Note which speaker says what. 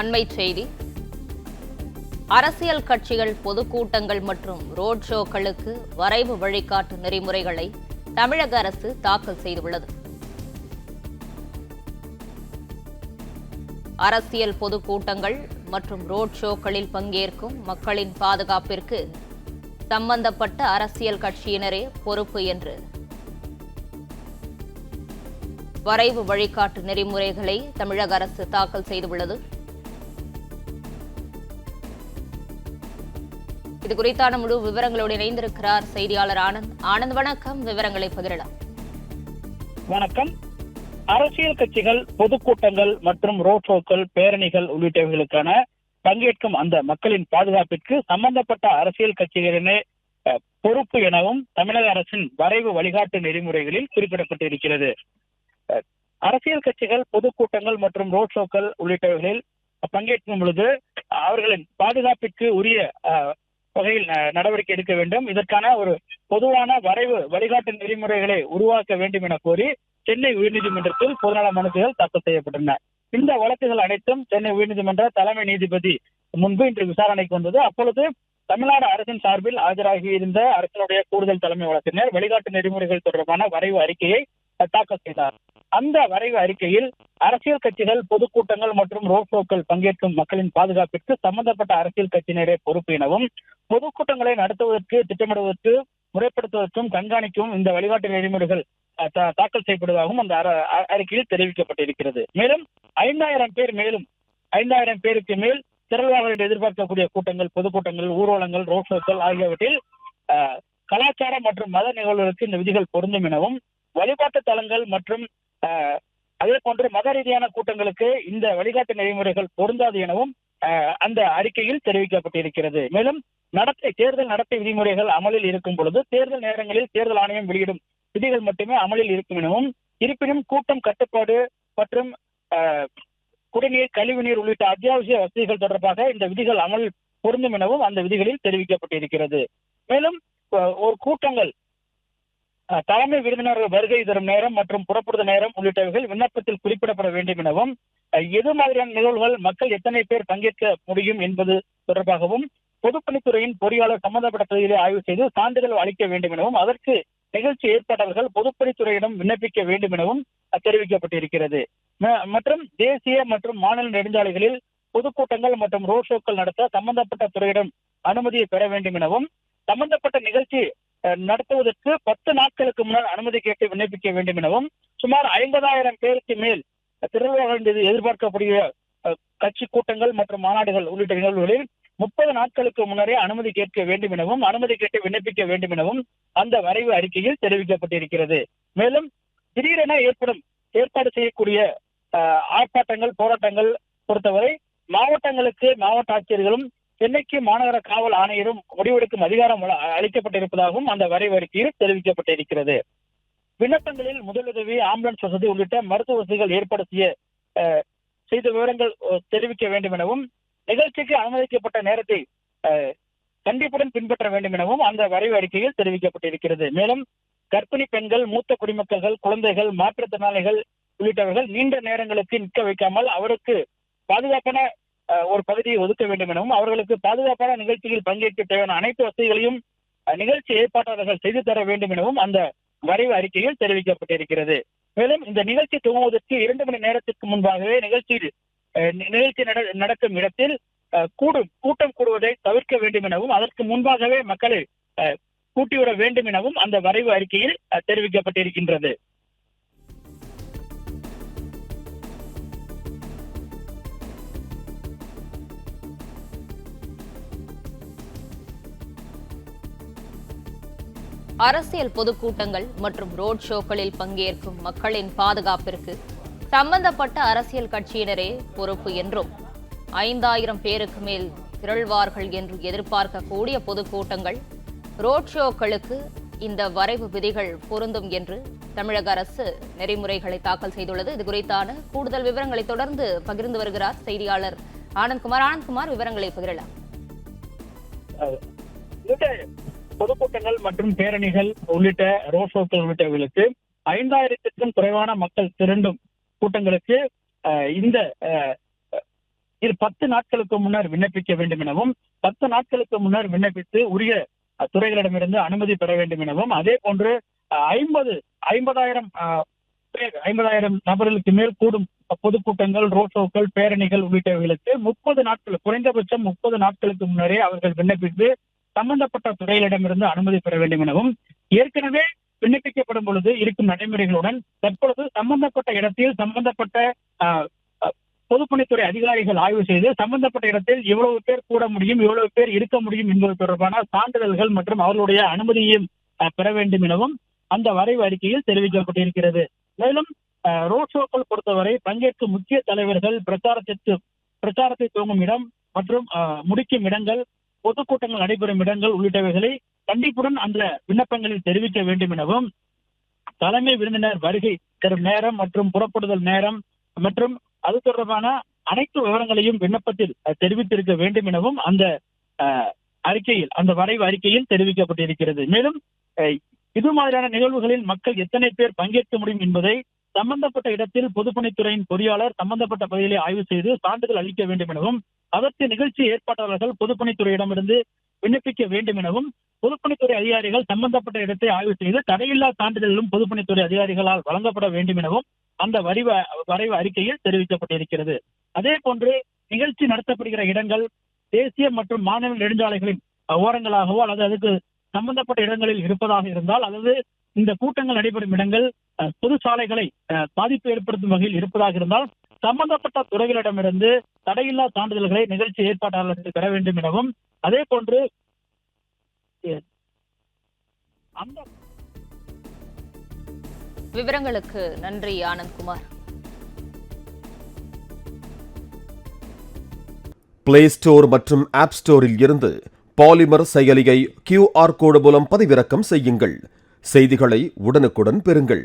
Speaker 1: அண்மைச் செய்தி. அரசியல் கட்சிகள் பொதுக்கூட்டங்கள் மற்றும் ரோட் ஷோக்களுக்கு வரைவு வழிகாட்டு நெறிமுறைகளை தமிழக அரசு தாக்கல் செய்துள்ளது. அரசியல் பொதுக்கூட்டங்கள் மற்றும் ரோட் ஷோக்களில் பங்கேற்கும் மக்களின் பாதுகாப்பிற்கு சம்பந்தப்பட்ட அரசியல் கட்சியினரே பொறுப்பு என்று வரைவு வழிகாட்டு நெறிமுறைகளை தமிழக அரசு தாக்கல் செய்துள்ளது. இது குறித்தான முழு விவரங்களோடு இணைந்திருக்கிறார் செய்தியாளர் ஆனந்த். ஆனந்த், வணக்கம். விவரங்களை பகிரலாம்.
Speaker 2: வணக்கம். அரசியல் கட்சிகள் பொதுக்கூட்டங்கள் மற்றும் ரோட் ஷோக்கள், பேரணிகள் உள்ளிட்டவைகளுக்கான பங்கேற்கும் அந்த மக்களின் பாதுகாப்பிற்கு சம்பந்தப்பட்ட அரசியல் கட்சிகளினே பொறுப்பு எனவும் தமிழக அரசின் வரைவு வழிகாட்டு நெறிமுறைகளில் குறிப்பிடப்பட்டிருக்கிறது. அரசியல் கட்சிகள் பொதுக்கூட்டங்கள் மற்றும் ரோட் ஷோக்கள் உள்ளிட்டவைகளில் பங்கேற்கும் பொழுது அவர்களின் பாதுகாப்பிற்கு உரிய வகையில் நடவடிக்கை எடுக்க வேண்டும். இதற்கான ஒரு பொதுவான வரைவு வழிகாட்டு நெறிமுறைகளை உருவாக்க வேண்டும் என கோரி சென்னை உயர்நீதிமன்றத்தில் பொதுநல மனுக்கள் தாக்கல் செய்யப்பட்டன. இந்த வழக்குகள் அனைத்தும் சென்னை உயர்நீதிமன்ற தலைமை நீதிபதி முன்பு இன்று விசாரணைக்கு வந்தது. அப்பொழுது தமிழ்நாடு அரசின் சார்பில் ஆஜராகி இருந்த அரசினுடைய கூடுதல் தலைமை வழக்கறிஞர் வழிகாட்டு நெறிமுறைகள் தொடர்பான வரைவு அறிக்கையை தாக்கல் செய்தார். அந்த வரைவு அறிக்கையில் அரசியல் கட்சிகள் பொதுக்கூட்டங்கள் மற்றும் ரோட் ஷோக்கள் பங்கேற்கும் மக்களின் பாதுகாப்பிற்கு சம்பந்தப்பட்ட அரசியல் கட்சியினரே பொறுப்பு எனவும், பொதுக்கூட்டங்களை நடத்துவதற்கு, திட்டமிடுவதற்கு, முறைப்படுத்துவதற்கும், கண்காணிக்கவும் இந்த வழிகாட்டு நெறிமுறைகள் தாக்கல் செய்யப்படுவதாகவும் அந்த அறிக்கையில் தெரிவிக்கப்பட்டிருக்கிறது. மேலும் 5000 பேருக்கு மேல் திரள்வார்கள் என்று எதிர்பார்க்கக்கூடிய கூட்டங்கள், பொதுக்கூட்டங்கள், ஊர்வலங்கள், ரோட் ஷோக்கள் ஆகியவற்றில் கலாச்சார மற்றும் மத நிகழ்வுகளுக்கு இந்த விதிகள் பொருந்தும் எனவும், வழிபாட்டு தலங்கள் மற்றும் அதே போன்று மத ரீதியான கூட்டங்களுக்கு இந்த வழிகாட்டு நெறிமுறைகள் பொருந்தாது எனவும் அந்த அறிக்கையில் தெரிவிக்கப்பட்டிருக்கிறது. மேலும் தேர்தல் நடத்தை விதிமுறைகள் அமலில் இருக்கும் பொழுது தேர்தல் நேரங்களில் தேர்தல் ஆணையம் வெளியிடும் விதிகள் மட்டுமே அமலில் இருக்கும் எனவும், இருப்பினும் கூட்டம் கட்டுப்பாடு மற்றும் குடிநீர், கழிவுநீர் உள்ளிட்ட அத்தியாவசிய வசதிகள் தொடர்பாக இந்த விதிகள் அமல் பொருந்தும் எனவும் அந்த விதிகளில் தெரிவிக்கப்பட்டிருக்கிறது. மேலும் ஒரு கூட்டங்கள் தலைமை விருந்தினர்கள் வருகை தரும் நேரம் மற்றும் புறப்படுத நேரம் உள்ளிட்டவைகள் விண்ணப்பத்தில் குறிப்பிடப்பட வேண்டும் எனவும், எது மாதிரியான நிகழ்வுகள், மக்கள் எத்தனை பேர் பங்கேற்க முடியும் என்பது தொடர்பாகவும் பொதுப்பணித்துறையின் பொறியாளர் சம்பந்தப்பட்ட பகுதிகளை ஆய்வு செய்து சான்றிதழ் அளிக்க வேண்டும் எனவும், அதற்கு நிகழ்ச்சி ஏற்பாட்டாளர்கள் பொதுப்பணித்துறையிடம் விண்ணப்பிக்க வேண்டும் எனவும் தெரிவிக்கப்பட்டிருக்கிறது. மற்றும் தேசிய மற்றும் மாநில நெடுஞ்சாலைகளில் பொதுக்கூட்டங்கள் மற்றும் ரோட் ஷோக்கள் நடத்த சம்பந்தப்பட்ட துறையிடம் அனுமதியை பெற வேண்டும் எனவும், சம்பந்தப்பட்ட நிகழ்ச்சி நடத்துவதற்கு 10 நாட்களுக்கு முன்னர் அனுமதி கேட்டு விண்ணப்பிக்க வேண்டும் எனவும், சுமார் 50,000 பேருக்கு மேல் திரள்வார்கள் எதிர்பார்க்கக்கூடிய கட்சி கூட்டங்கள் மற்றும் மாநாடுகள் உள்ளிட்ட நிகழ்வுகளில் 30 நாட்களுக்கு முன்னரே அனுமதி கேட்க வேண்டும் எனவும், அனுமதி கேட்டு விண்ணப்பிக்க வேண்டும் எனவும் அந்த வரைவு அறிக்கையில் தெரிவிக்கப்பட்டிருக்கிறது. மேலும் திடீரென ஏற்பாடு செய்யக்கூடிய ஆர்ப்பாட்டங்கள், போராட்டங்கள் பொறுத்தவரை மாவட்டங்களுக்கு மாவட்ட ஆட்சியர்களும் சென்னைக்கு மாநகர காவல் ஆணையரும் முடிவெடுக்கும் அதிகாரம் அளிக்கப்பட்டிருப்பதாகவும் அந்த வரைவு அறிக்கையில் தெரிவிக்கப்பட்டிருக்கிறது. விண்ணப்பங்களில் முதலுதவி, ஆம்புலன்ஸ் வசதி உள்ளிட்ட மருத்துவ வசதிகள் ஏற்பாடு செய்த விவரங்கள் தெரிவிக்க வேண்டும் எனவும், நிகழ்ச்சிக்கு அனுமதிக்கப்பட்ட நேரத்தை கண்டிப்புடன் பின்பற்ற வேண்டும் எனவும் அந்த வரைவு அறிக்கையில் தெரிவிக்கப்பட்டிருக்கிறது. மேலும் கர்ப்பிணி பெண்கள், மூத்த குடிமக்கள், குழந்தைகள், மாற்றுத்திறனாளிகள் உள்ளிட்டவர்கள் நீண்ட நேரங்களுக்கு நிற்க வைக்காமல் அவருக்கு பாதுகாப்பான ஒரு பகுதியை ஒதுக்க வேண்டும் எனவும், அவர்களுக்கு பாதுகாப்பான நிகழ்ச்சியில் பங்கேற்க தேவையான அனைத்து வசதிகளையும் நிகழ்ச்சி ஏற்பாட்டாளர்கள் செய்து தர வேண்டும் எனவும் அந்த வரைவு அறிக்கையில் தெரிவிக்கப்பட்டிருக்கிறது. மேலும் இந்த நிகழ்ச்சி துவங்குவதற்கு 2 மணி நேரத்திற்கு முன்பாகவே நிகழ்ச்சி நடக்கும் இடத்தில் கூட்டம் கூடுவதை தவிர்க்க வேண்டும் எனவும், அதற்கு முன்பாகவே மக்களை கூட்டிவிட வேண்டும் எனவும் அந்த வரைவு அறிக்கையில் தெரிவிக்கப்பட்டிருக்கின்றது.
Speaker 1: அரசியல் பொதுக்கூட்டங்கள் மற்றும் ரோட் ஷோக்களில் பங்கேற்கும் மக்களின் பாதுகாப்பிற்கு சம்பந்தப்பட்ட அரசியல் கட்சியினரே பொறுப்பு என்றும், 5000 பேருக்கு மேல் திரள்வார்கள் என்று எதிர்பார்க்கக்கூடிய பொதுக்கூட்டங்கள், ரோட் ஷோக்களுக்கு இந்த வரைவு விதிகள் பொருந்தும் என்று தமிழக அரசு நெறிமுறைகளை தாக்கல் செய்துள்ளது. இது குறித்தான கூடுதல் விவரங்களை தொடர்ந்து பகிர்ந்து வருகிறார் செய்தியாளர் ஆனந்த்குமார். ஆனந்த்குமார், விவரங்களை பகிரலாம்.
Speaker 2: பொதுக்கூட்டங்கள் மற்றும் பேரணிகள் உள்ளிட்ட ரோட் ஷோக்கள் உள்ளிட்டவர்களுக்கு 5000க்கும் குறைவான மக்கள் திரண்டும் கூட்டங்களுக்கு இந்த இது 10 நாட்களுக்கு முன்னர் விண்ணப்பிக்க வேண்டும் எனவும் 10 நாட்களுக்கு முன்னர் விண்ணப்பித்து உரிய துறைகளிடமிருந்து அனுமதி பெற வேண்டும் எனவும், அதே போன்று 50,000 நபர்களுக்கு மேல் கூடும் பொதுக்கூட்டங்கள், ரோட் ஷோக்கள், பேரணிகள் உள்ளிட்டவைகளுக்கு 30 நாட்கள், குறைந்தபட்சம் 30 நாட்களுக்கு முன்னரே அவர்கள் விண்ணப்பித்து சம்பந்தப்பட்ட துறைகளிடமிருந்து அனுமதி பெற வேண்டும் எனவும், ஏற்கனவே விண்ணப்பிக்கப்படும் பொழுது இருக்கும் நடைமுறைகளுடன் தற்பொழுது சம்பந்தப்பட்ட இடத்தில் சம்பந்தப்பட்ட பொதுப்பணித்துறை அதிகாரிகள் ஆய்வு செய்து சம்பந்தப்பட்ட இடத்தில் எவ்வளவு பேர் கூட முடியும், எவ்வளவு பேர் இருக்க முடியும் என்பது தொடர்பான சான்றிதழ்கள் மற்றும் அவர்களுடைய அனுமதியையும் பெற வேண்டும் எனவும் அந்த வரைவு அறிக்கையில் தெரிவிக்கப்பட்டிருக்கிறது. மேலும் ரோட் ஷோக்கள் பொறுத்தவரை பங்கேற்கும் முக்கிய தலைவர்கள் பிரச்சாரத்தை துவங்கும் இடம் மற்றும் முடிக்கும் இடங்கள், பொதுக்கூட்டங்கள் நடைபெறும் இடங்கள் உள்ளிட்டவைகளை கண்டிப்புடன் அந்த விண்ணப்பங்களில் தெரிவிக்க வேண்டும் எனவும், தலைமை விருந்தினர் வருகை தரும் நேரம் மற்றும் புறப்படுதல் நேரம் மற்றும் அது தொடர்பான அனைத்து விவரங்களையும் விண்ணப்பத்தில் தெரிவித்திருக்க வேண்டும் எனவும் அந்த அறிக்கையில், அந்த வரைவு அறிக்கையில் தெரிவிக்கப்பட்டிருக்கிறது. மேலும் இது மாதிரியான நிகழ்வுகளில் மக்கள் எத்தனை பேர் பங்கேற்க முடியும் என்பதை சம்பந்தப்பட்ட இடத்தில் பொதுப்பணித்துறையின் பொறியாளர் சம்பந்தப்பட்ட பகுதிகளை ஆய்வு செய்து சான்றிதழ் அளிக்க வேண்டும் எனவும், அதற்கு நிகழ்ச்சி ஏற்பாட்டாளர்கள் பொதுப்பணித்துறையிடமிருந்து விண்ணப்பிக்க வேண்டும் எனவும், பொதுப்பணித்துறை அதிகாரிகள் சம்பந்தப்பட்ட இடத்தை ஆய்வு செய்து தடையில்லா சான்றிதழும் பொதுப்பணித்துறை அதிகாரிகளால் வழங்கப்பட வேண்டும் எனவும் அந்த வரைவு அறிக்கையில் தெரிவிக்கப்பட்டிருக்கிறது. அதே போன்று நிகழ்ச்சி நடத்தப்படுகிற இடங்கள் தேசிய மற்றும் மாநில நெடுஞ்சாலைகளின் ஓரங்களாகவோ அல்லது அதுக்கு சம்பந்தப்பட்ட இடங்களில் இருப்பதாக இருந்தால், அல்லது இந்த கூட்டங்கள் நடைபெறும் இடங்கள் பொது சாலைகளை பாதிப்பு ஏற்படுத்தும் வகையில் இருப்பதாக இருந்தால் சம்பந்தப்பட்ட துறைகளிடமிருந்து தடையில்லா சான்றிதழ்களை நிகழ்ச்சி ஏற்பாட்டாளர்களுக்கு பெற வேண்டும் எனவும், அதே போன்று அந்த
Speaker 1: விவரங்களுக்கு நன்றி ஆனந்த்குமார்.
Speaker 3: பிளே ஸ்டோர் மற்றும் ஆப் ஸ்டோரில் இருந்து பாலிமர் செயலியை QR கோடு மூலம் பதிவிறக்கம் செய்யுங்கள். செய்திகளை உடனுக்குடன் பெறுங்கள்.